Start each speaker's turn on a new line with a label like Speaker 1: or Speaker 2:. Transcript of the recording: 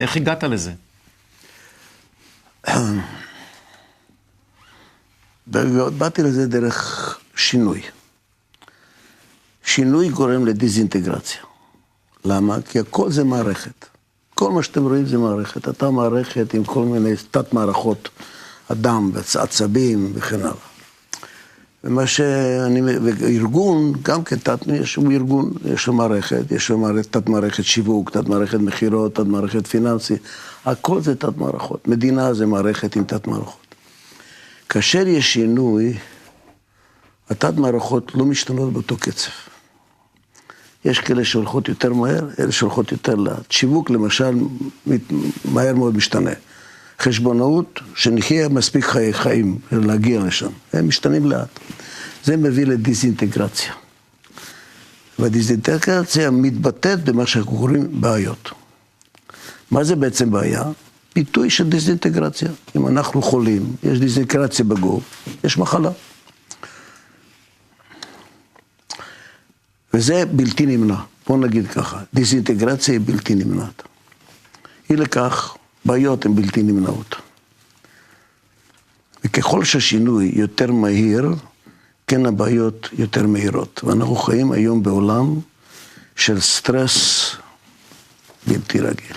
Speaker 1: איך הגעת לזה?
Speaker 2: באתי לזה דרך שינוי. שינוי גורם לדיזינטגרציה. למה? כי הכל זה מערכת. כל מה שאתם רואים זה מערכת. אתה מערכת עם כל מיני תת מערכות, אדם ועצבים וכן הלאה. ומה שאני, וארגון, גם יש לו ארגון, יש לו מערכת, יש לו תת מערכת שיווק, תת מערכת מחירות, תת מערכת פיננסי, הכל זה תת מערכות. מדינה זה מערכת עם תת מערכות. כאשר יש שינוי, התת מערכות לא משתנות באותו קצב. יש כאלה שהולכות יותר מהר, אלה שהולכות יותר לאט. שיווק למשל מהר מאוד משתנה. חשבונאות, שנחיה מספיק חיים להגיע לשם, הם משתנים לאט. זה מביא לדיסאינטגרציה. והדיסאינטגרציה מתבטאת במה שאנחנו קוראים בעיות. מה זה בעצם בעיה? ביטוי של דיסאינטגרציה. אם אנחנו חולים, יש דיסאינטגרציה בגוף, יש מחלה. וזה בלתי נמנע. בוא נגיד ככה, דיסאינטגרציה היא בלתי נמנעת. היא לכך, בעיות הן בלתי נמנעות. וככל שהשינוי יותר מהיר, כן הבעיות יותר מהירות. ואנחנו חיים היום בעולם של סטרס בלתי רגיל.